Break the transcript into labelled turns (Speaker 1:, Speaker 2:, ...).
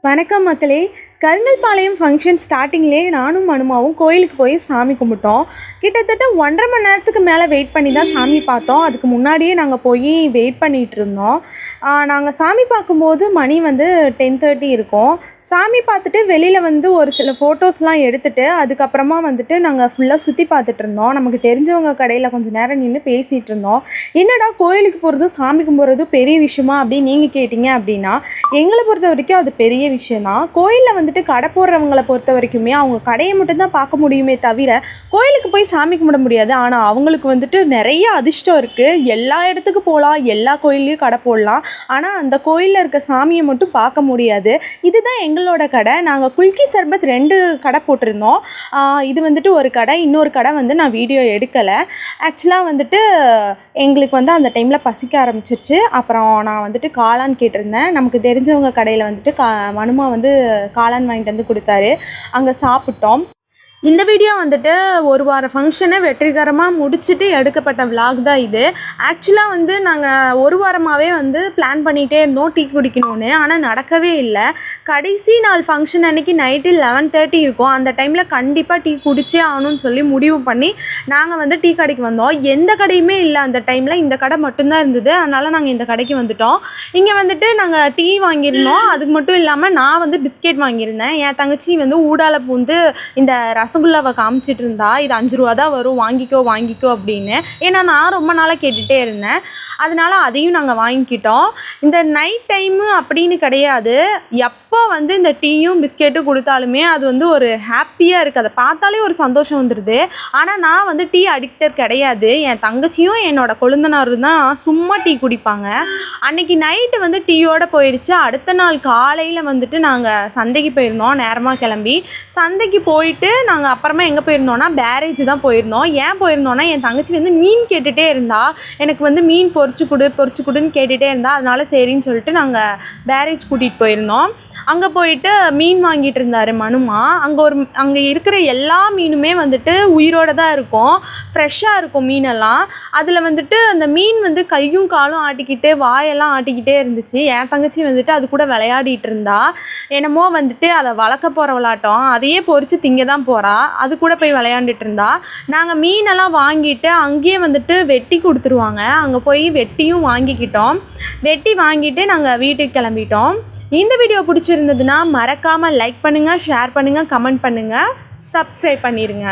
Speaker 1: வணக்கம் மக்களே. கருங்கல்பாளையம் ஃபங்க்ஷன் ஸ்டார்டிங்லேயே நானும் மனுமாவும் கோயிலுக்கு போய் சாமி கும்பிட்டோம். கிட்டத்தட்ட 1.5 மணி நேரத்துக்கு மேலே வெயிட் பண்ணி தான் சாமி பார்த்தோம். அதுக்கு முன்னாடியே நாங்கள் போய் வெயிட் பண்ணிகிட்டு இருந்தோம். நாங்கள் சாமி பார்க்கும்போது மணி 10:30 இருக்கும். சாமி பார்த்துட்டு வெளியில் ஒரு சில ஃபோட்டோஸ்லாம் எடுத்துகிட்டு அதுக்கப்புறமா நாங்கள் ஃபுல்லாக சுற்றி பார்த்துட்டு இருந்தோம். நமக்கு தெரிஞ்சவங்க கடையில் கொஞ்சம் நேரம் நின்று பேசிகிட்டு இருந்தோம். என்னடா கோயிலுக்கு போகிறதும் சாமி கும்பிட்றதும் பெரிய விஷயமா அப்படின்னு நீங்கள் கேட்டிங்க அப்படின்னா, எங்களை பொறுத்த வரைக்கும் அது பெரிய விஷயந்தான். கோயிலில் கடை போடுறவங்களை பொறுத்த வரைக்குமே அவங்க கடையை மட்டும்தான் பார்க்க முடியுமே தவிர கோயிலுக்கு போய் சாமி கும்பிட முடியாது. ஆனால் அவங்களுக்கு நிறைய அதிர்ஷ்டம் இருக்குது. எல்லா இடத்துக்கு போகலாம், எல்லா கோயில்லையும் கடை போடலாம். ஆனால் அந்த கோயிலில் இருக்க சாமியை மட்டும் பார்க்க முடியாது. இதுதான் எங்களோட கடை. நாங்கள் குல்கி சர்பத் 2 கடை போட்டிருந்தோம். இது ஒரு கடை, இன்னொரு கடை நான் வீடியோ எடுக்கலை. ஆக்சுவலாக எங்களுக்கு அந்த டைமில் பசிக்க ஆரம்பிச்சிருச்சு. அப்புறம் நான் காளான் கேட்டிருந்தேன். நமக்கு தெரிஞ்சவங்க கடையில் மனுமா காளான் வாங்கிட்டு வந்து கொடுத்தாரு. அங்கே சாப்பிட்டோம். இந்த வீடியோ ஒரு வார ஃபங்க்ஷனை வெற்றிகரமாக முடிச்சுட்டு எடுக்கப்பட்ட விலாக் தான் இது. ஆக்சுவலாக நாங்கள் ஒரு வாரமாகவே பிளான் பண்ணிகிட்டே இருந்தோம் டீ குடிக்கணும்னு. ஆனால் நடக்கவே இல்லை. கடைசி நாள் ஃபங்க்ஷன் அன்றைக்கி நைட்டு 11:30 இருக்கும். அந்த டைமில் கண்டிப்பாக டீ குடிச்சே ஆகணும்னு சொல்லி முடிவு பண்ணி நாங்கள் டீ கடைக்கு வந்தோம். எந்த கடையுமே இல்லை அந்த டைமில். இந்த கடை மட்டும்தான் இருந்தது. அதனால் நாங்கள் இந்த கடைக்கு வந்துட்டோம். இங்கே நாங்கள் டீ வாங்கியிருந்தோம். அதுக்கு மட்டும் இல்லாமல் நான் பிஸ்கெட் வாங்கியிருந்தேன். என் தங்கச்சி ஊடால பூந்து இந்த ரசகுல்லாவை காமிச்சிட்டு இருந்தா, இது 5 ரூபா தான் வரும், வாங்கிக்கோ அப்படின்னு. ஏன்னா நான் ரொம்ப நாளாக கேட்டுகிட்டே இருந்தேன். அதனால் அதையும் நாங்கள் வாங்கிக்கிட்டோம். இந்த நைட் டைமு அப்படின்னு கிடையாது. எப்போ இந்த டீயும் பிஸ்கெட்டும் கொடுத்தாலுமே அது ஒரு ஹாப்பியாக இருக்குது. அதை பார்த்தாலே ஒரு சந்தோஷம் வந்துடுது. ஆனால் நான் டீ அடிக்டர் கிடையாது. என் தங்கச்சியும் என்னோட கொழுந்தனாரும் தான் சும்மா டீ குடிப்பாங்க. அன்றைக்கி நைட்டு டீயோடு போயிடுச்சு. அடுத்த நாள் காலையில் நாங்கள் சந்தைக்கு போயிருந்தோம். நேரமாக கிளம்பி சந்தைக்கு போயிட்டு நாங்கள் அப்புறமா எங்கே போயிருந்தோன்னா பேரேஜ் தான் போயிருந்தோம். ஏன் போயிருந்தோன்னா, என் தங்கச்சி மீன் கேட்டுகிட்டே இருந்தா. எனக்கு மீன் பொரிச்சு கொடுன்னு கேட்டுகிட்டே இருந்தா. அதனால சரின்னு சொல்லிட்டு நாங்கள் பேரேஜ் கூட்டிகிட்டு போயிருந்தோம். அங்கே போயிட்டு மீன் வாங்கிட்டு இருந்தார் மனுமா. அங்கே இருக்கிற எல்லா மீனுமே உயிரோடு தான் இருக்கும். ஃப்ரெஷ்ஷாக இருக்கும் மீனெல்லாம். அதில் அந்த மீன் கையும் காலும் ஆட்டிக்கிட்டு வாயெல்லாம் ஆட்டிக்கிட்டே இருந்துச்சு. என் தங்கச்சி அது கூட விளையாடிட்டு இருந்தா. என்னமோ அதை வளர்க்க போகிற விளாட்டம். அதையே பொரித்து திங்க தான் போகிறா. அது கூட போய் விளையாண்டுட்டு இருந்தா. நாங்கள் மீனெல்லாம் வாங்கிட்டு அங்கேயே வெட்டி கொடுத்துருவாங்க. அங்கே போய் வெட்டியும் வாங்கிக்கிட்டோம். வெட்டி வாங்கிட்டு நாங்கள் வீட்டுக்கு கிளம்பிட்டோம். இந்த வீடியோ பிடிச்சிருந்ததுன்னா மறக்காமல் லைக் பண்ணுங்கள், ஷேர் பண்ணுங்கள், கமெண்ட் பண்ணுங்கள், சப்ஸ்கிரைப் பண்ணிடுங்க.